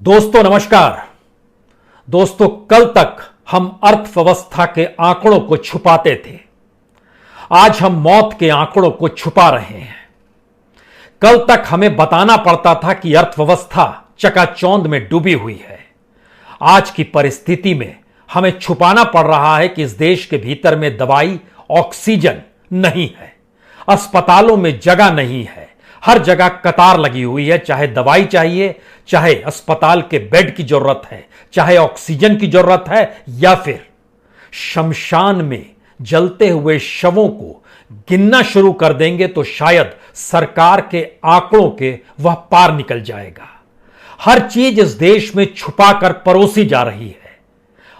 दोस्तों नमस्कार। दोस्तों कल तक हम अर्थव्यवस्था के आंकड़ों को छुपाते थे, आज हम मौत के आंकड़ों को छुपा रहे हैं। कल तक हमें बताना पड़ता था कि अर्थव्यवस्था चकाचौंध में डूबी हुई है। आज की परिस्थिति में हमें छुपाना पड़ रहा है कि इस देश के भीतर में दवाई, ऑक्सीजन नहीं है, अस्पतालों में जगह नहीं है, हर जगह कतार लगी हुई है। चाहे दवाई चाहिए, चाहे अस्पताल के बेड की जरूरत है, चाहे ऑक्सीजन की जरूरत है, या फिर शमशान में जलते हुए शवों को गिनना शुरू कर देंगे तो शायद सरकार के आंकड़ों के वह पार निकल जाएगा। हर चीज इस देश में छुपाकर परोसी जा रही है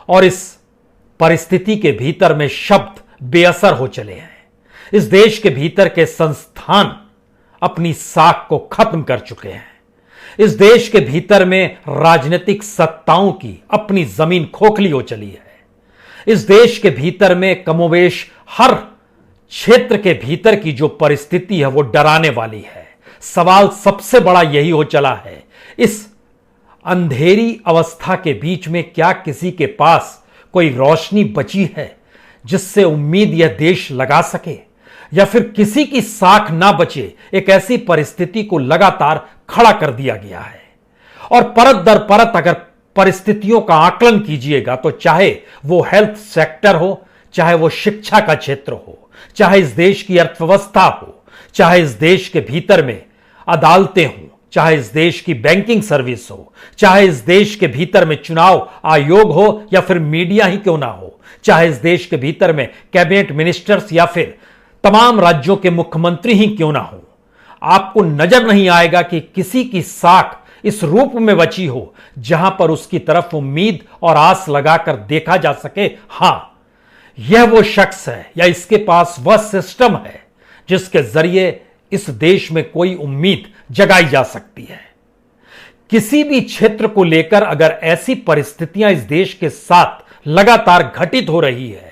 और इस परिस्थिति के भीतर में शब्द बेअसर हो चले हैं। इस देश के भीतर के संस्थान अपनी साख को खत्म कर चुके हैं। इस देश के भीतर में राजनीतिक सत्ताओं की अपनी जमीन खोखली हो चली है। इस देश के भीतर में कमोवेश हर क्षेत्र के भीतर की जो परिस्थिति है वो डराने वाली है। सवाल सबसे बड़ा यही हो चला है, इस अंधेरी अवस्था के बीच में क्या किसी के पास कोई रोशनी बची है जिससे उम्मीद यह देश लगा सके, या फिर किसी की साख ना बचे एक ऐसी परिस्थिति को लगातार खड़ा कर दिया गया है। और परत दर परत अगर परिस्थितियों का आकलन कीजिएगा तो चाहे वो हेल्थ सेक्टर हो, चाहे वो शिक्षा का क्षेत्र हो, चाहे इस देश की अर्थव्यवस्था हो, चाहे इस देश के भीतर में अदालतें हों, चाहे इस देश की बैंकिंग सर्विस हो, चाहे इस देश के भीतर में चुनाव आयोग हो, या फिर मीडिया ही क्यों ना हो, चाहे इस देश के भीतर में कैबिनेट मिनिस्टर्स या फिर तमाम राज्यों के मुख्यमंत्री ही क्यों ना हो, आपको नजर नहीं आएगा कि किसी की साख इस रूप में बची हो जहां पर उसकी तरफ उम्मीद और आस लगाकर देखा जा सके, हां यह वो शख्स है या इसके पास वह सिस्टम है जिसके जरिए इस देश में कोई उम्मीद जगाई जा सकती है। किसी भी क्षेत्र को लेकर अगर ऐसी परिस्थितियां इस देश के साथ लगातार घटित हो रही है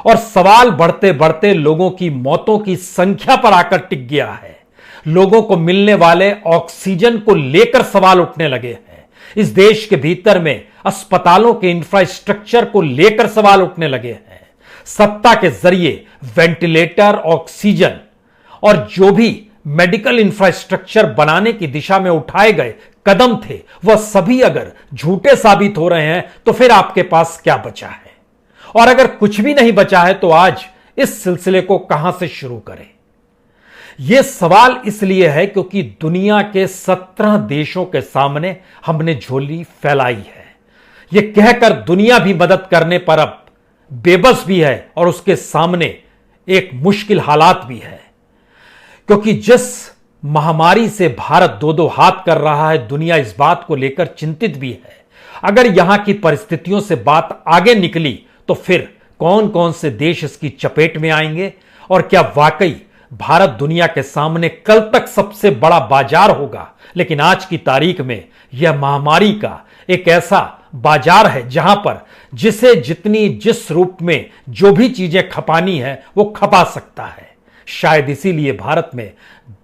और सवाल बढ़ते बढ़ते लोगों की मौतों की संख्या पर आकर टिक गया है, लोगों को मिलने वाले ऑक्सीजन को लेकर सवाल उठने लगे हैं, इस देश के भीतर में अस्पतालों के इंफ्रास्ट्रक्चर को लेकर सवाल उठने लगे हैं, सत्ता के जरिए वेंटिलेटर, ऑक्सीजन और जो भी मेडिकल इंफ्रास्ट्रक्चर बनाने की दिशा में उठाए गए कदम थे वह सभी अगर झूठे साबित हो रहे हैं तो फिर आपके पास क्या बचा है? और अगर कुछ भी नहीं बचा है तो आज इस सिलसिले को कहां से शुरू करें? यह सवाल इसलिए है क्योंकि दुनिया के 17 देशों के सामने हमने झोली फैलाई है। यह कहकर दुनिया भी मदद करने पर अब बेबस भी है और उसके सामने एक मुश्किल हालात भी है, क्योंकि जिस महामारी से भारत दो दो हाथ कर रहा है, दुनिया इस बात को लेकर चिंतित भी है। अगर यहां की परिस्थितियों से बात आगे निकली तो फिर कौन कौन से देश इसकी चपेट में आएंगे, और क्या वाकई भारत दुनिया के सामने कल तक सबसे बड़ा बाजार होगा, लेकिन आज की तारीख में यह महामारी का एक ऐसा बाजार है जहां पर जिसे जितनी जिस रूप में जो भी चीजें खपानी है वो खपा सकता है। शायद इसीलिए भारत में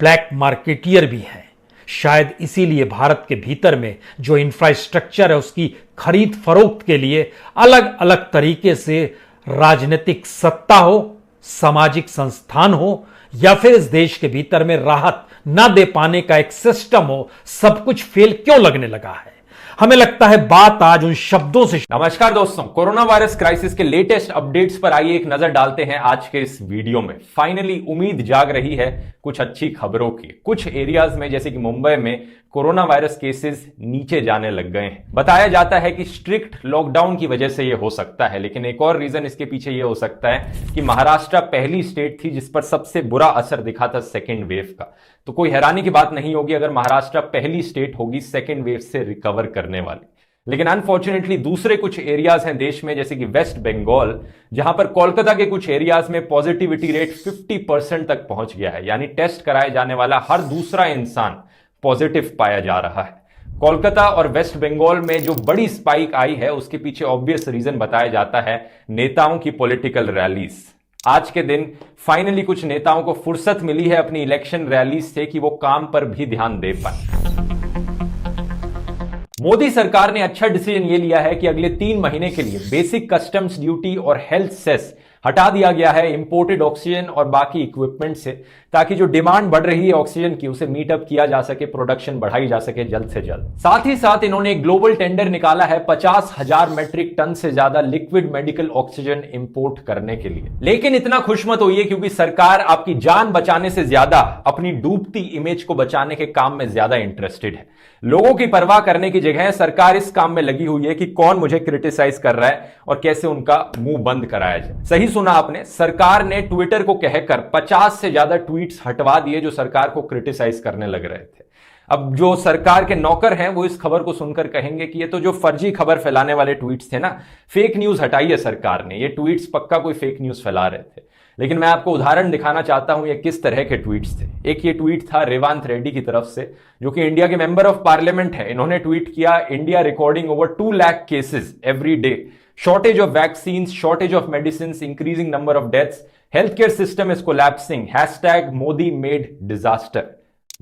ब्लैक मार्केटियर भी है, शायद इसीलिए भारत के भीतर में जो इंफ्रास्ट्रक्चर है उसकी खरीद फरोख्त के लिए अलग अलग तरीके से राजनीतिक सत्ता हो, सामाजिक संस्थान हो, या फिर इस देश के भीतर में राहत ना दे पाने का एक सिस्टम हो, सब कुछ फेल क्यों लगने लगा है? हमें लगता है बात आज उन शब्दों से। नमस्कार दोस्तों, कोरोना वायरस क्राइसिस के लेटेस्ट अपडेट्स पर आइए एक नजर डालते हैं आज के इस वीडियो में। फाइनली उम्मीद जाग रही है कुछ अच्छी खबरों की। कुछ एरियाज में जैसे कि मुंबई में कोरोना वायरस केसेस नीचे जाने लग गए हैं। बताया जाता है कि स्ट्रिक्ट लॉकडाउन की वजह से यह हो सकता है, लेकिन एक और रीजन इसके पीछे यह हो सकता है कि महाराष्ट्र पहली स्टेट थी जिस पर सबसे बुरा असर दिखा था सेकेंड वेव का। तो कोई हैरानी की बात नहीं होगी अगर महाराष्ट्र पहली स्टेट होगी सेकेंड वेव से रिकवर करने वाली। लेकिन अनफॉर्चुनेटली दूसरे कुछ एरियाज हैं देश में जैसे कि वेस्ट बंगाल, जहां पर कोलकाता के कुछ एरियाज में पॉजिटिविटी रेट 50% तक पहुंच गया है, यानी टेस्ट कराए जाने वाला हर दूसरा इंसान पॉजिटिव पाया जा रहा है। कोलकाता और वेस्ट बंगाल में जो बड़ी स्पाइक आई है उसके पीछे ऑब्वियस रीजन बताया जाता है नेताओं की पॉलिटिकल रैलीज। आज के दिन फाइनली कुछ नेताओं को फुर्सत मिली है अपनी इलेक्शन रैलीज से कि वो काम पर भी ध्यान दे पाए। मोदी सरकार ने अच्छा डिसीजन ये लिया है कि अगले 3 महीने के लिए बेसिक कस्टम्स ड्यूटी और हेल्थ सेस हटा दिया गया है इंपोर्टेड ऑक्सीजन और बाकी इक्विपमेंट से, ताकि जो डिमांड बढ़ रही है ऑक्सीजन की उसे मीट अप किया जा सके, प्रोडक्शन बढ़ाई जा सके जल्द से जल्द। साथ ही साथ इन्होंने एक ग्लोबल टेंडर निकाला है 50,000 मेट्रिक टन से ज्यादा लिक्विड मेडिकल ऑक्सीजन इंपोर्ट करने के लिए। लेकिन इतना खुश मत होइए, क्योंकि सरकार आपकी जान बचाने से ज्यादा अपनी डूबती इमेज को बचाने के काम में ज्यादा इंटरेस्टेड है। लोगों की परवाह करने की जगह सरकार इस काम में लगी हुई है कि कौन मुझे क्रिटिसाइज कर रहा है और कैसे उनका मुंह बंद कराया जाए। सही सुना आपने, सरकार ने ट्विटर को कहकर 50 से ज्यादा ट्वीट्स हटवा दिए जो सरकार को क्रिटिसाइज करने लग रहे थे। अब जो सरकार के नौकर हैं वो इस खबर को सुनकर कहेंगे कि ये तो जो फर्जी खबर फैलाने वाले ट्वीट्स थे ना, फेक न्यूज हटाई है सरकार ने, ये ट्वीट्स पक्का कोई फेक न्यूज फैला रहे थे। लेकिन मैं आपको उदाहरण दिखाना चाहता हूं ये किस तरह के ट्वीट्स थे। एक ये ट्वीट था रेवांत रेड्डी की तरफ से, जो कि इंडिया के मेंबर ऑफ पार्लियामेंट है। इन्होंने ट्वीट किया, India recording over 2 lakh cases every day, shortage of vaccine, shortage of medicine, increasing number of deaths, health care system is collapsing, hashtag Modi made disaster.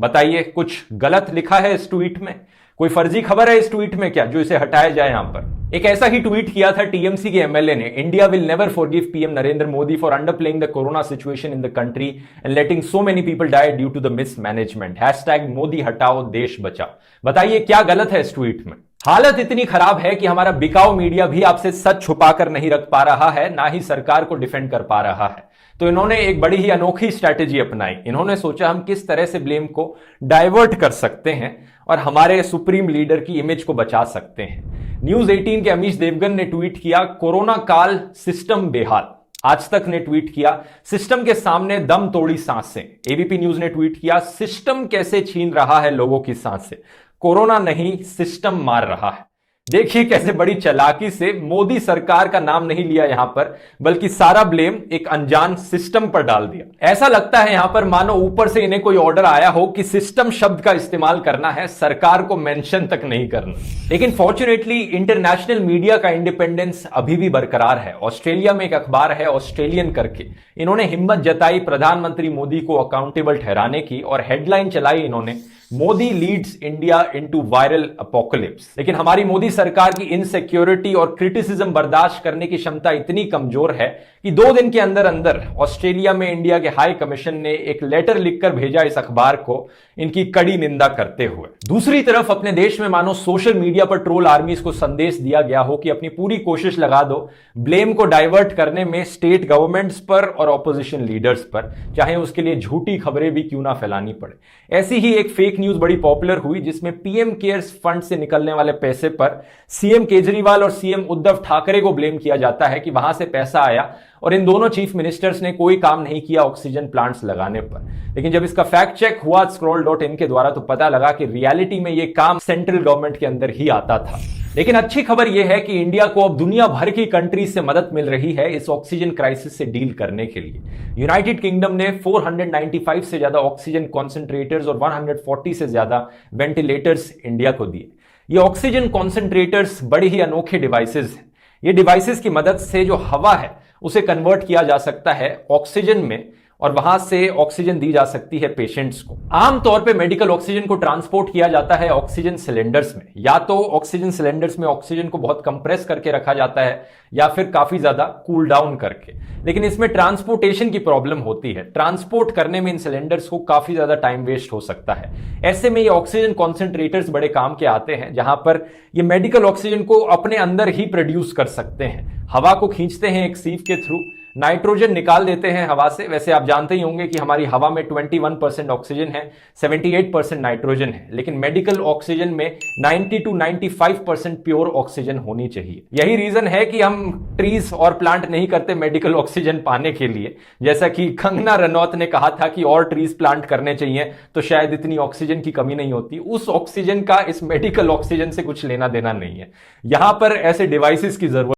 बताइए कुछ गलत लिखा है इस ट्वीट में? कोई फर्जी खबर है इस ट्वीट में क्या जो इसे हटाया जाए? यहां पर एक ऐसा ही ट्वीट किया था टीएमसी के एमएलए ने, India will never forgive PM Narendra Modi for underplaying the corona situation in the country and letting so many people die due to the mismanagement, hashtag Modi हटाओ देश बचाओ। बताइए क्या गलत है इस ट्वीट में? हालत इतनी खराब है कि हमारा बिकाऊ मीडिया भी आपसे सच छुपाकर नहीं रख पा रहा है, ना ही सरकार को डिफेंड कर पा रहा है। तो इन्होंने एक बड़ी ही अनोखी स्ट्रैटेजी अपनाई। इन्होंने सोचा हम किस तरह से ब्लेम को डाइवर्ट कर सकते हैं और हमारे सुप्रीम लीडर की इमेज को बचा सकते हैं। न्यूज 18 के अमीश देवगन ने ट्वीट किया, कोरोना काल सिस्टम बेहाल। आज तक ने ट्वीट किया, सिस्टम के सामने दम तोड़ी सांसें। एबीपी न्यूज ने ट्वीट किया, सिस्टम कैसे छीन रहा है लोगों की सांसें, कोरोना नहीं सिस्टम मार रहा है। देखिए कैसे बड़ी चालाकी से मोदी सरकार का नाम नहीं लिया यहां पर, बल्कि सारा ब्लेम एक अनजान सिस्टम पर डाल दिया। ऐसा लगता है यहां पर मानो ऊपर से इन्हें कोई ऑर्डर आया हो कि सिस्टम शब्द का इस्तेमाल करना है, सरकार को मेंशन तक नहीं करना। लेकिन फॉर्चुनेटली इंटरनेशनल मीडिया का इंडिपेंडेंस अभी भी बरकरार है। ऑस्ट्रेलिया में एक अखबार है ऑस्ट्रेलियन करके, इन्होंने हिम्मत जताई प्रधानमंत्री मोदी को अकाउंटेबल ठहराने की और हेडलाइन चलाई इन्होंने, Modi leads India into viral apocalypse. लेकिन हमारी मोदी सरकार की इनसिक्योरिटी और क्रिटिसिज्म बर्दाश्त करने की क्षमता इतनी कमजोर है कि 2 दिन के अंदर अंदर ऑस्ट्रेलिया में इंडिया के हाई कमीशन ने एक लेटर लिखकर भेजा इस अखबार को, इनकी कड़ी निंदा करते हुए। दूसरी तरफ अपने देश में मानो सोशल मीडिया पर ट्रोल आर्मीज को संदेश दिया गया हो कि अपनी पूरी कोशिश लगा दो ब्लेम को डाइवर्ट करने में स्टेट गवर्नमेंट्स पर और ऑपोजिशन लीडर्स पर, चाहे उसके लिए झूठी खबरें भी क्यों ना फैलानी पड़े। ऐसी ही एक फेक न्यूज बड़ी पॉपुलर हुई जिसमें पीएम केयर्स फंड से निकलने वाले पैसे पर सीएम केजरीवाल और सीएम उद्धव ठाकरे को ब्लेम किया जाता है कि वहां से पैसा आया और इन दोनों चीफ मिनिस्टर्स ने कोई काम नहीं किया ऑक्सीजन प्लांट्स लगाने पर। लेकिन जब इसका फैक्ट चेक हुआ scroll.in के द्वारा तो पता लगा कि रियलिटी में यह काम सेंट्रल गवर्नमेंट के अंदर ही आता था। लेकिन अच्छी खबर यह है कि इंडिया को अब दुनिया भर की कंट्रीज से मदद मिल रही है इस ऑक्सीजन क्राइसिस से डील करने के लिए। यूनाइटेड किंगडम ने 495 से ज्यादा ऑक्सीजन कॉन्सेंट्रेटर्स और 140 से ज्यादा वेंटिलेटर्स इंडिया को दिए। ये ऑक्सीजन कॉन्सेंट्रेटर्स बड़े ही अनोखे डिवाइसेस हैं। ये डिवाइसेस की मदद से जो हवा है उसे कन्वर्ट किया जा सकता है ऑक्सीजन में और वहां से ऑक्सीजन दी जा सकती है पेशेंट्स को। आमतौर पे मेडिकल ऑक्सीजन को ट्रांसपोर्ट किया जाता है ऑक्सीजन सिलेंडर्स में, या तो ऑक्सीजन सिलेंडर्स में ऑक्सीजन को बहुत कंप्रेस करके रखा जाता है या फिर काफी ज्यादा कूल डाउन करके। लेकिन इसमें ट्रांसपोर्टेशन की प्रॉब्लम होती है, ट्रांसपोर्ट करने में इन सिलेंडर्स को काफी ज्यादा टाइम वेस्ट हो सकता है। ऐसे में ये ऑक्सीजन कॉन्सेंट्रेटर्स बड़े काम के आते हैं, जहां पर ये मेडिकल ऑक्सीजन को अपने अंदर ही प्रोड्यूस कर सकते हैं। हवा को खींचते हैं एक सीव के थ्रू, नाइट्रोजन निकाल देते हैं हवा से। वैसे आप जानते ही होंगे कि हमारी हवा में 21% ऑक्सीजन है, 78% नाइट्रोजन है, लेकिन मेडिकल ऑक्सीजन में 90 to 95% प्योर ऑक्सीजन होनी चाहिए। यही रीजन है कि हम ट्रीज और प्लांट नहीं करते मेडिकल ऑक्सीजन पाने के लिए। जैसा कि कंगना रनौत ने कहा था कि और ट्रीज प्लांट करने चाहिए तो शायद इतनी ऑक्सीजन की कमी नहीं होती। उस ऑक्सीजन का इस मेडिकल ऑक्सीजन से कुछ लेना देना नहीं है। यहां पर ऐसे डिवाइसेस की जरूरत।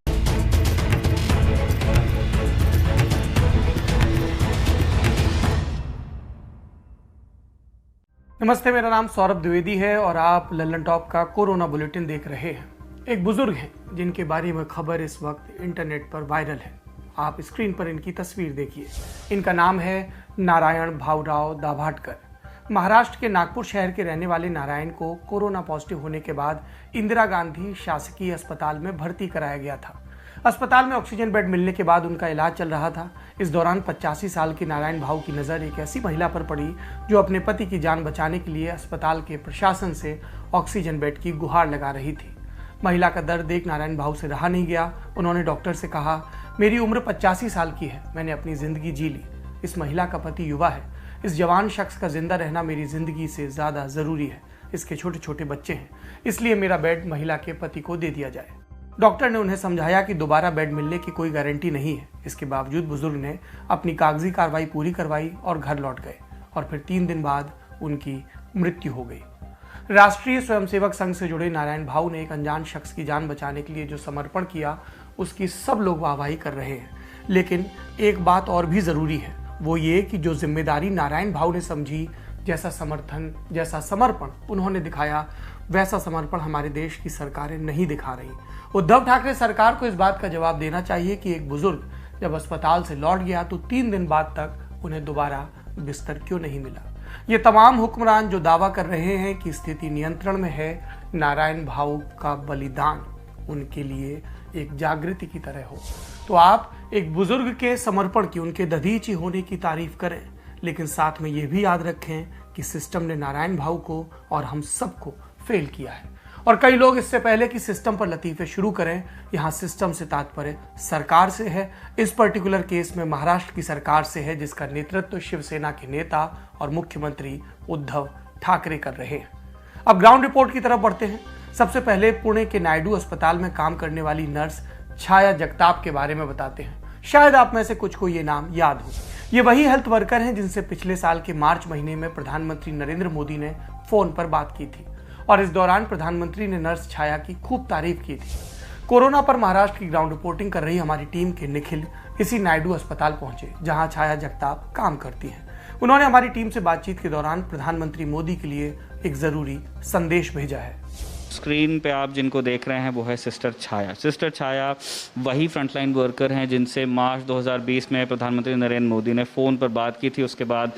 नमस्ते, मेरा नाम सौरभ द्विवेदी है और आप लल्लन टॉप का कोरोना बुलेटिन देख रहे हैं। एक बुजुर्ग हैं जिनके बारे में खबर इस वक्त इंटरनेट पर वायरल है। आप स्क्रीन पर इनकी तस्वीर देखिए। इनका नाम है नारायण भाऊराव दाभाडकर। महाराष्ट्र के नागपुर शहर के रहने वाले नारायण को कोरोना पॉजिटिव होने के बाद इंदिरा गांधी शासकीय अस्पताल में भर्ती कराया गया था। अस्पताल में ऑक्सीजन बेड मिलने के बाद उनका इलाज चल रहा था। इस दौरान 85 साल की नारायण भाऊ की नज़र एक ऐसी महिला पर पड़ी जो अपने पति की जान बचाने के लिए अस्पताल के प्रशासन से ऑक्सीजन बेड की गुहार लगा रही थी। महिला का दर्द देख नारायण भाऊ से रहा नहीं गया। उन्होंने डॉक्टर से कहा, मेरी उम्र 85 साल की है, मैंने अपनी जिंदगी जी ली। इस महिला का पति युवा है। इस जवान शख्स का जिंदा रहना मेरी जिंदगी से ज़्यादा ज़रूरी है। इसके छोटे छोटे बच्चे हैं, इसलिए मेरा बेड महिला के पति को दे दिया जाए। डॉक्टर ने उन्हें समझाया कि दोबारा बेड मिलने की कोई गारंटी नहीं है। इसके बावजूद बुजुर्ग ने अपनी कागजी कार्रवाई पूरी करवाई और घर लौट गए और फिर 3 दिन बाद उनकी मृत्यु हो गई। राष्ट्रीय स्वयंसेवक संघ से जुड़े नारायण भाऊ ने एक अनजान शख्स की जान बचाने के लिए जो समर्पण किया, उसकी सब लोग वाहवाही कर रहे हैं। लेकिन एक बात और भी ज़रूरी है, वो ये कि जो जिम्मेदारी नारायण भाऊ ने समझी, जैसा समर्थन, जैसा समर्पण उन्होंने दिखाया, वैसा समर्पण हमारे देश की सरकारें नहीं दिखा रही। उद्धव ठाकरे सरकार को इस बात का जवाब देना चाहिए कि एक बुजुर्ग जब अस्पताल से लौट गया तो 3 दिन बाद तक उन्हें दोबारा बिस्तर क्यों नहीं मिला। ये तमाम हुक्मरान जो दावा कर रहे हैं कि स्थिति नियंत्रण में है, नारायण भाऊ का बलिदान उनके लिए एक जागृति की तरह हो। तो आप एक बुजुर्ग के समर्पण की, उनके दधीची होने की तारीफ करें, लेकिन साथ में ये भी याद रखें कि सिस्टम ने नारायण भाऊ को और हम सबको फेल किया है। और कई लोग इससे पहले कि सिस्टम पर लतीफे शुरू करें, यहाँ सिस्टम से तात्पर्य सरकार से है। इस पर्टिकुलर केस में महाराष्ट्र की सरकार से है, जिसका नेतृत्व शिवसेना के नेता और मुख्यमंत्री उद्धव ठाकरे कर रहे हैं। अब ग्राउंड रिपोर्ट की तरफ बढ़ते हैं। सबसे पहले पुणे के नायडू अस्पताल में काम करने वाली नर्स छाया जगताप के बारे में बताते हैं। शायद आप में से कुछ को ये नाम याद हो। ये वही हेल्थ वर्कर हैं जिनसे पिछले साल के मार्च महीने में प्रधानमंत्री नरेंद्र मोदी ने फोन पर बात की थी और इस दौरान प्रधानमंत्री ने नर्स छाया की खूब तारीफ की थी। कोरोना पर महाराष्ट्र की ग्राउंड रिपोर्टिंग कर रही हमारी टीम के निखिल इसी नायडू अस्पताल पहुंचे, जहां छाया जगताप काम करती हैं। उन्होंने हमारी टीम से बातचीत के दौरान प्रधानमंत्री मोदी के लिए एक जरूरी संदेश भेजा है। स्क्रीन पे आप जिनको देख रहे हैं वो है सिस्टर छाया। सिस्टर छाया वही फ्रंटलाइन वर्कर हैं जिनसे मार्च 2020 में प्रधानमंत्री नरेंद्र मोदी ने फ़ोन पर बात की थी। उसके बाद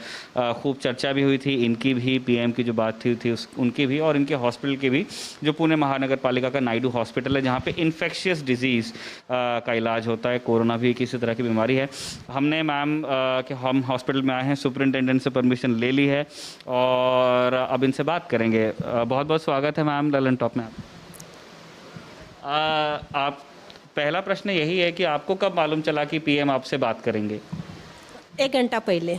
खूब चर्चा भी हुई थी, इनकी भी, पीएम की जो बात थी उनकी भी, और इनके हॉस्पिटल की भी, जो पुणे महानगर पालिका का नायडू हॉस्पिटल है, जहाँ पे इन्फेक्शियस डिजीज़ का इलाज होता है। कोरोना भी किसी तरह की बीमारी है। हमने मैम कि हम हॉस्पिटल में आए हैं, सुपरिटेंडेंट से परमिशन ले ली है और अब इनसे बात करेंगे। बहुत बहुत स्वागत है मैम ललन टॉप में। आप पहला प्रश्न यही है कि आपको कब मालूम चला कि पीएम आपसे बात करेंगे? 1 घंटा पहले।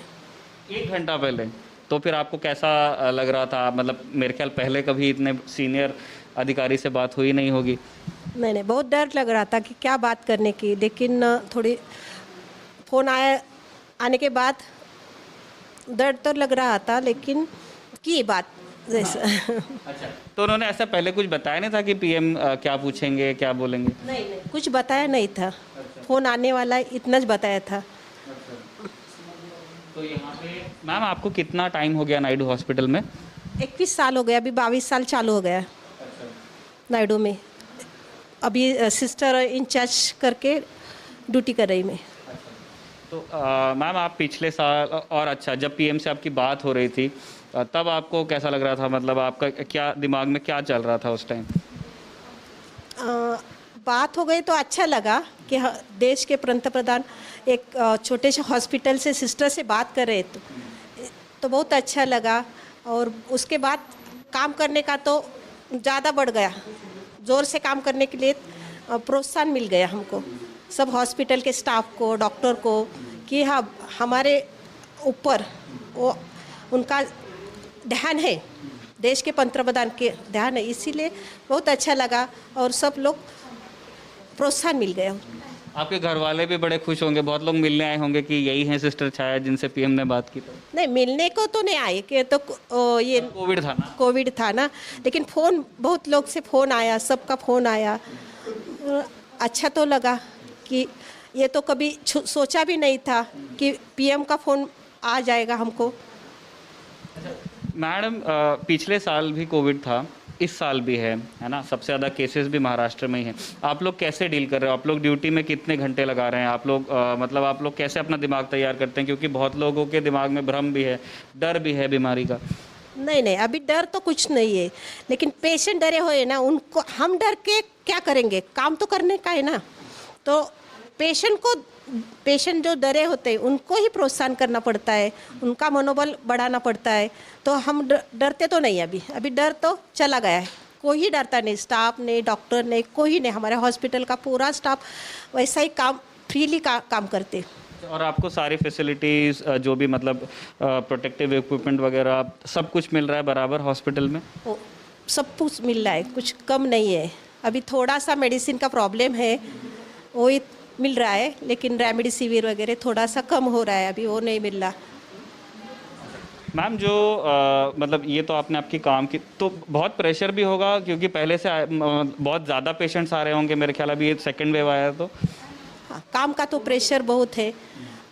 1 घंटा पहले? तो फिर आपको कैसा लग रहा था? मतलब मेरे ख्याल पहले कभी इतने सीनियर अधिकारी से बात हुई नहीं होगी। नहीं, बहुत डर लग रहा था कि क्या बात करने की, लेकिन थोड़ी फ़ोन आने के बाद डर तो लग रहा था, लेकिन की बात जैसा। अच्छा, तो उन्होंने ऐसा पहले कुछ बताया नहीं था कि पीएम क्या पूछेंगे, क्या बोलेंगे? नहीं, कुछ बताया नहीं था। फ़ोन आने वाला इतना ज बताया था। तो यहाँ पे मैम आपको कितना टाइम हो गया नायडू हॉस्पिटल में? 21 साल हो गया, अभी 22 साल चालू हो गया नायडू में। अभी सिस्टर इंचार्ज करके ड्यूटी कर रही मैं। तो मैम आप पिछले साल और अच्छा जब पीएम से आपकी बात हो रही थी तब आपको कैसा लग रहा था? मतलब आपका क्या दिमाग में क्या चल रहा था उस टाइम? बात हो गई तो अच्छा लगा कि देश के पंतप्रधान एक छोटे से हॉस्पिटल से सिस्टर से बात कर रहे तो बहुत अच्छा लगा। और उसके बाद काम करने का तो ज़्यादा बढ़ गया, ज़ोर से काम करने के लिए प्रोत्साहन मिल गया हमको, सब हॉस्पिटल के स्टाफ को, डॉक्टर को, कि हाँ हमारे ऊपर वो उनका ध्यान है, देश के पंतप्रधान के ध्यान है, इसीलिए बहुत अच्छा लगा और सब लोग प्रोत्साहन मिल गया। आपके घर वाले भी बड़े खुश होंगे, बहुत लोग मिलने आए होंगे कि यही हैं सिस्टर छाया जिनसे पीएम ने बात की। तो नहीं, मिलने को तो नहीं आए कि तो ये कोविड था ना, लेकिन फ़ोन बहुत लोग से फ़ोन आया, सबका फ़ोन आया। अच्छा तो लगा कि ये तो कभी सोचा भी नहीं था कि पीएम का फ़ोन आ जाएगा हमको। मैडम पिछले साल भी कोविड था इस साल भी है ना, सबसे ज़्यादा केसेस भी महाराष्ट्र में ही हैं। आप लोग कैसे डील कर रहे हो? आप लोग ड्यूटी में कितने घंटे लगा रहे हैं? आप लोग मतलब आप लोग कैसे अपना दिमाग तैयार करते हैं? क्योंकि बहुत लोगों के दिमाग में भ्रम भी है, डर भी है बीमारी का। नहीं, अभी डर तो कुछ नहीं है, लेकिन पेशेंट डरे हुए ना, उनको हम डर के क्या करेंगे? काम तो करने का है ना। तो पेशेंट जो डरे होते हैं उनको ही प्रोत्साहन करना पड़ता है, उनका मनोबल बढ़ाना पड़ता है। तो हम डरते तो नहीं, अभी डर तो चला गया है, कोई डरता नहीं, स्टाफ ने, डॉक्टर ने, कोई नहीं। हमारे हॉस्पिटल का पूरा स्टाफ वैसा ही फ्रीली काम करते। और आपको सारी फैसिलिटीज़ जो भी मतलब प्रोटेक्टिव इक्विपमेंट वगैरह सब कुछ मिल रहा है बराबर हॉस्पिटल में? सब कुछ मिल रहा है, कुछ कम नहीं है। अभी थोड़ा सा मेडिसिन का प्रॉब्लम है, वो ही मिल रहा है, लेकिन रेमडेसिविर वगैरह थोड़ा सा कम हो रहा है, अभी वो नहीं मिल रहा। मैम जो मतलब ये तो आपने आपकी काम की, तो बहुत प्रेशर भी होगा क्योंकि पहले से बहुत ज़्यादा पेशेंट्स आ रहे होंगे मेरे ख्याल। अभी ये सेकेंड वेव आया तो हाँ, काम का तो प्रेशर बहुत है।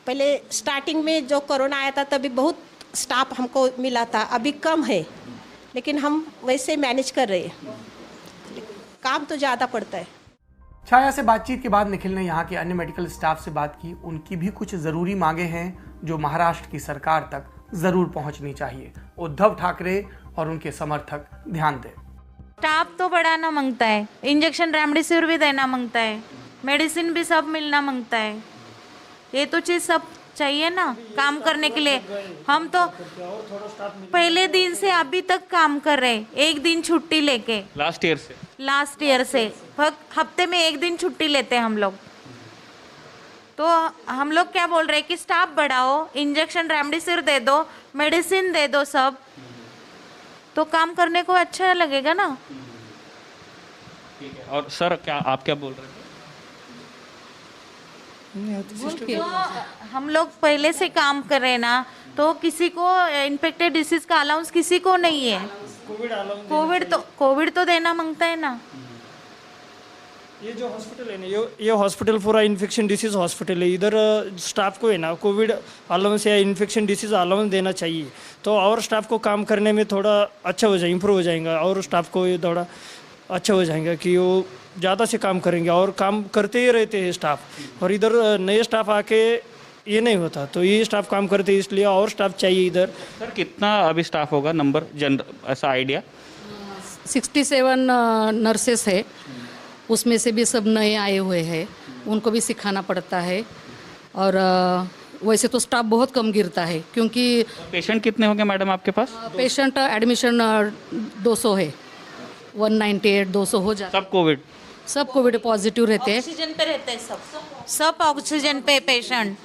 पहले स्टार्टिंग में जो कोरोना आया था तभी बहुत स्टाफ हमको मिला था, अभी कम है, लेकिन हम वैसे मैनेज कर रहे हैं। काम तो ज़्यादा पड़ता है। छाया से बातचीत के बाद निखिल ने यहाँ के अन्य मेडिकल स्टाफ से बात की। उनकी भी कुछ ज़रूरी मांगे हैं जो महाराष्ट्र की सरकार तक ज़रूर पहुँचनी चाहिए। उद्धव ठाकरे और उनके समर्थक ध्यान दें। स्टाफ तो बढ़ाना मांगता है, इंजेक्शन रेमडेसिविर भी देना मांगता है, मेडिसिन भी सब मिलना मांगता है। ये तो चीज़ सब चाहिए ना काम करने के लिए। हम तो पहले दिन से अभी तक काम कर रहे हैं, एक दिन छुट्टी लेके। लास्ट ईयर से हफ्ते में एक दिन छुट्टी लेते हैं हम लोग। तो हम लोग क्या बोल रहे हैं कि स्टाफ बढ़ाओ, इंजेक्शन रेमडेसिविर दे दो, मेडिसिन दे दो, सब तो काम करने को अच्छा लगेगा ना। ठीक है। और सर क्या आप क्या बोल रहे थे? तो हम लोग पहले से काम कर रहे हैं ना, तो किसी को इन्फेक्टेड डिसीज का अलाउंस किसी को नहीं है। कोविड तो देना मांगता है ना। ये जो हॉस्पिटल है ना, ये हॉस्पिटल पूरा इन्फेक्शन डिसीज हॉस्पिटल है। इधर स्टाफ को है ना कोविड अलाउंस या इन्फेक्शन डिसीज अलाउंस देना चाहिए, तो और स्टाफ को काम करने में थोड़ा अच्छा हो जाएगा, इम्प्रूव हो जाएगा, और स्टाफ को ये थोड़ा अच्छा हो जाएगा कि वो ज़्यादा से काम करेंगे और काम करते ही रहते हैं स्टाफ। और इधर नए स्टाफ आके ये नहीं होता, तो ये स्टाफ काम करते हैं, इसलिए और स्टाफ चाहिए इधर। सर कितना अभी स्टाफ होगा नंबर ऐसा आइडिया? 67 नर्सेस है, उसमें से भी सब नए आए हुए हैं, उनको भी सिखाना पड़ता है। और वैसे तो स्टाफ बहुत कम गिरता है क्योंकि पेशेंट कितने होंगे मैडम आपके पास? पेशेंट एडमिशन 200 है, 198 200 हो जाता है। सब कोविड पॉजिटिव रहते हैं। ऑक्सीजन पे रहते हैं सब ऑक्सीजन पे पेशेंट।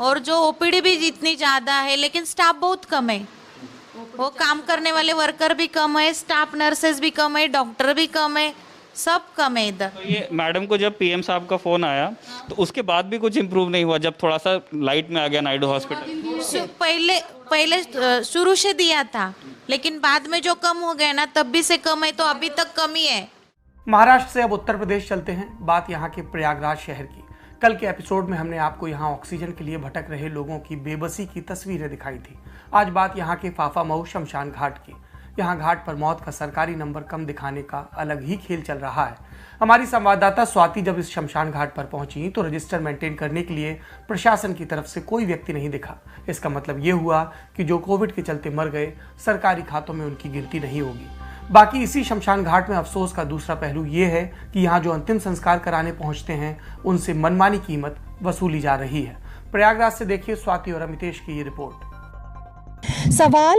और जो ओपीडी भी जितनी ज़्यादा है, लेकिन स्टाफ बहुत कम है। वो काम करने वाले वर्कर भी कम है, स्टाफ नर्सेज भी कम है, डॉक्टर भी कम है, सब कम है इधर। तो ये मैडम को जब पीएम साहब का फोन आया तो उसके बाद भी कुछ इम्प्रूव नहीं हुआ? जब थोड़ा सा लाइट में आ गया नायडू हॉस्पिटल? पहले शुरू से दिया था, लेकिन बाद में जो कम हो गया ना, तब भी से कम है, तो अभी तक कम ही है। महाराष्ट्र से अब उत्तर प्रदेश चलते हैं। बात यहाँ के प्रयागराज शहर की। कल के एपिसोड में हमने आपको यहाँ ऑक्सीजन के लिए भटक रहे लोगों की बेबसी की तस्वीरें दिखाई थी। आज बात यहाँ के फाफामऊ शमशान घाट की। यहाँ घाट पर मौत का सरकारी नंबर कम दिखाने का अलग ही खेल चल रहा है। हमारी संवाददाता स्वाति जब इस शमशान घाट पर पहुंची तो रजिस्टर मेंटेन करने के लिए प्रशासन की तरफ से कोई व्यक्ति नहीं दिखा। इसका मतलब ये हुआ कि जो कोविड के चलते मर गए, सरकारी खातों में उनकी गिनती नहीं होगी। बाकी इसी शमशान घाट में अफसोस का दूसरा पहलू ये है कि यहाँ जो अंतिम संस्कार कराने पहुंचते हैं उनसे मनमानी कीमत वसूली जा रही है। प्रयागराज से देखिए स्वाति और अमितेश की ये रिपोर्ट।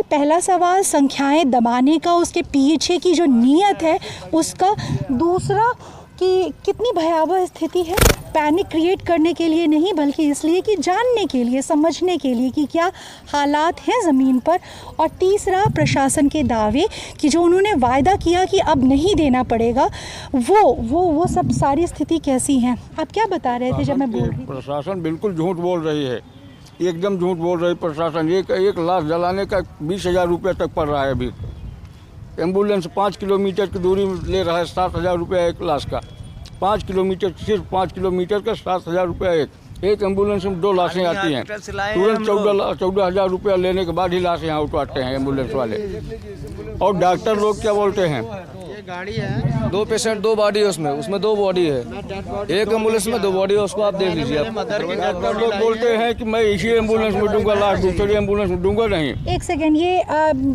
पहला सवाल संख्याएं दबाने का, उसके पीछे की जो नीयत है उसका। दूसरा कि कितनी भयावह स्थिति है, पैनिक क्रिएट करने के लिए नहीं बल्कि इसलिए कि जानने के लिए, समझने के लिए कि क्या हालात हैं ज़मीन पर। और तीसरा प्रशासन के दावे कि जो उन्होंने वायदा किया कि अब नहीं देना पड़ेगा, वो सब सारी स्थिति कैसी है। आप क्या बता रहे थे जब मैं बोल रही? प्रशासन बिल्कुल झूठ बोल रही है, एकदम झूठ बोल रही प्रशासन। एक लाश जलाने का 20,000 रुपये तक पड़ रहा है अभी। एम्बुलेंस 5 किलोमीटर की दूरी ले रहा है, 7,000 रुपये एक लाश का। 5 किलोमीटर, सिर्फ 5 किलोमीटर का 7,000 रुपये एक। एक एम्बुलेंस में 2 लाशें आती हैं, तुरंत 14,000 रुपया लेने के बाद ही लाशें यहाँ उठाते हैं एम्बुलेंस वाले। और डॉक्टर लोग क्या बोलते हैं, ये गाड़ी है, 2 पेशेंट 2 बॉडी है उसमें 2 बॉडी है, एक एम्बुलेंस में 2 बॉडी है, उसको आप देख लीजिए। डॉक्टर लोग बोलते हैं कि मैं इसी एम्बुलेंस में दूंगा लाश, दूसरी एम्बुलेंस में दूंगा नहीं। एक सेकेंड, ये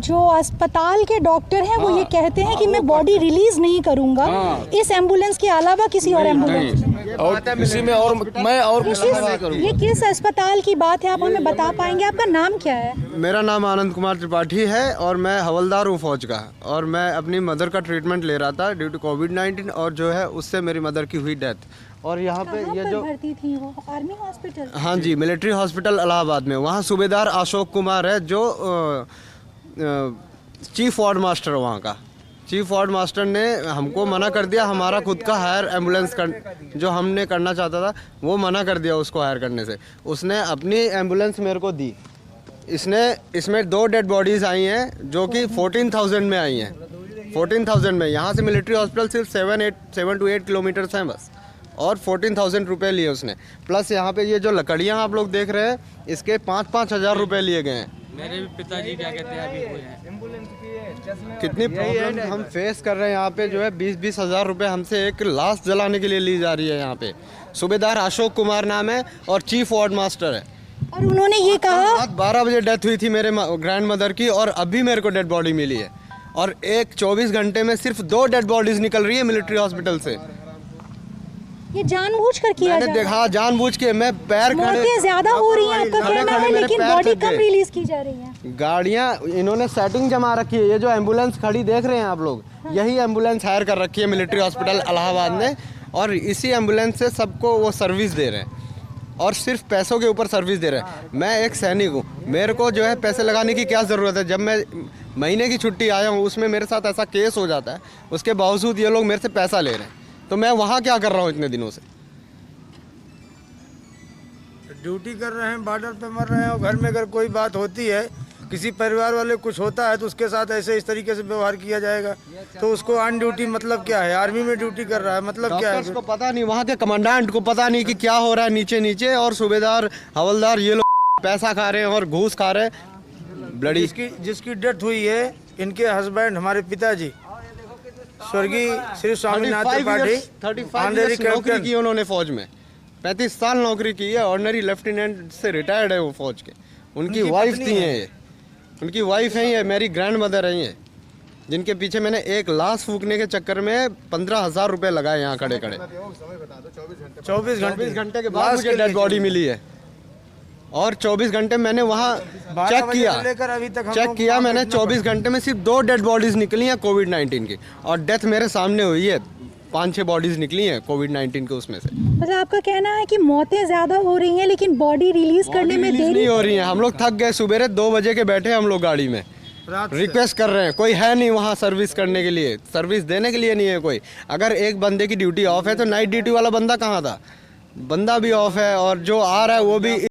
जो अस्पताल के डॉक्टर हैं वो ये कहते हैं कि मैं बॉडी रिलीज नहीं करूंगा इस एम्बुलेंस के अलावा किसी और एम्बुलेंस और किसी में, और मैं और किसी में नहीं करूँगा। ये किस अस्पताल की बात है, आप हमें बता पाएंगे? आपका नाम क्या है? मेरा नाम आनंद कुमार त्रिपाठी है और मैं हवलदार हूँ फौज का, और मैं अपनी मदर का ट्रीटमेंट ले रहा था ड्यू टू कोविड-19, और जो है उससे मेरी मदर की हुई डेथ। और यहाँ पे ये जो भर्ती थी वो आर्मी हॉस्पिटल? हाँ जी, मिलिट्री हॉस्पिटल इलाहाबाद में। वहाँ सूबेदार अशोक कुमार है जो चीफ वार्ड मास्टर है वहाँ का। चीफ वार्ड मास्टर ने हमको मना कर दिया, हमारा खुद का हायर एम्बुलेंस जो हमने करना चाहता था वो मना कर दिया उसको हायर करने से। उसने अपनी एम्बुलेंस मेरे को दी। इसमें 2 डेड बॉडीज़ आई हैं जो कि 14,000 में आई हैं, 14,000 में। यहाँ से मिलिट्री हॉस्पिटल सिर्फ 7 to 8 किलोमीटर्स हैं बस, और 14,000 रुपये लिए उसने। प्लस यहाँ पे ये जो लकड़ियाँ आप लोग देख रहे हैं, इसके 5-5 हज़ार रुपये लिए गए हैं। मेरे भी पिताजी क्या कहते हैं अभी हुए हैं। कितनी प्रॉब्लम हम फेस कर रहे हैं यहाँ पे, जो है 20-20 हज़ार रुपये हमसे एक लाश जलाने के लिए ली जा रही है यहाँ पे। सूबेदार अशोक कुमार नाम है और चीफ वार्ड मास्टर है। और उन्होंने ये कहा, रात 12 बजे डेथ हुई थी मेरे ग्रैंड मदर की, और अभी मेरे को डेड बॉडी मिली है। और एक 24 घंटे में सिर्फ 2 डेड बॉडीज निकल रही है मिलिट्री हॉस्पिटल से। ये जानबूझकर किया जा रहा है? देखा, जानबूझ के। मैं पैर मौतें ज्यादा हो रही हैं आपका कहना है, लेकिन बॉडी कम रिलीज की जा रही है। गाड़ियाँ इन्होंने सेटिंग जमा रखी है। ये जो एम्बुलेंस खड़ी देख रहे हैं आप लोग, यही एम्बुलेंस हायर कर रखी है मिलिट्री हॉस्पिटल इलाहाबाद ने, और इसी एम्बुलेंस से सबको वो सर्विस दे रहे हैं, और सिर्फ पैसों के ऊपर सर्विस दे रहे हैं। मैं एक सैनिक हूँ, मेरे को जो है पैसे लगाने की क्या ज़रूरत है? जब मैं महीने की छुट्टी आया हूँ, उसमें मेरे साथ ऐसा केस हो जाता है, उसके बावजूद ये लोग मेरे से पैसा ले रहे हैं, तो मैं वहाँ क्या कर रहा हूँ इतने दिनों से? ड्यूटी कर रहे हैं, बॉर्डर पे मर रहे हैं, और घर में अगर कोई बात होती है, किसी परिवार वाले कुछ होता है, तो उसके साथ ऐसे इस तरीके से व्यवहार किया जाएगा, तो उसको ऑन ड्यूटी मतलब क्या है? आर्मी में ड्यूटी कर रहा है मतलब क्या है? उसको पता नहीं, वहाँ के कमांडेंट को पता नहीं कि क्या हो रहा है नीचे, और सूबेदार हवलदार ये लोग पैसा खा रहे हैं और घूस खा रहे हैं। ब्लडी जिसकी डेथ हुई है, इनके हस्बैंड हमारे पिताजी स्वर्गीय श्री स्वामीनाथ त्रिपाठी, 35 नौकरी की उन्होंने फौज में, 35 साल नौकरी की है, ऑर्डिनरी लेफ्टिनेंट से रिटायर्ड है वो फौज के। उनकी वाइफ थी ये, उनकी वाइफ है ये, मेरी ग्रैंड मदर है ये, जिनके पीछे मैंने एक लाश फूकने के चक्कर में 15,000 रुपये लगाए यहाँ खड़े 24 घंटे के बाद मुझे डेड बॉडी मिली है। और 24 घंटे मैंने वहाँ चेक किया मैंने 24 घंटे में सिर्फ 2 डेड बॉडीज निकली हैं कोविड-19 की, और डेथ मेरे सामने हुई है। 5-6 बॉडीज निकली हैं कोविड-19 के, उसमें से। मतलब आपका कहना है कि मौतें ज्यादा हो रही हैं, लेकिन बॉडी रिलीज करने में देरी नहीं हो रही है। हम लोग थक गए, सुबह 2 बजे के बैठे हम लोग गाड़ी में, रिक्वेस्ट कर रहे हैं, कोई है नहीं वहाँ सर्विस करने के लिए, सर्विस देने के लिए नहीं है कोई। अगर एक बंदे की ड्यूटी ऑफ है तो नाइट ड्यूटी वाला बंदा कहाँ था? बंदा भी ऑफ है, और जो आ रहा है वो भी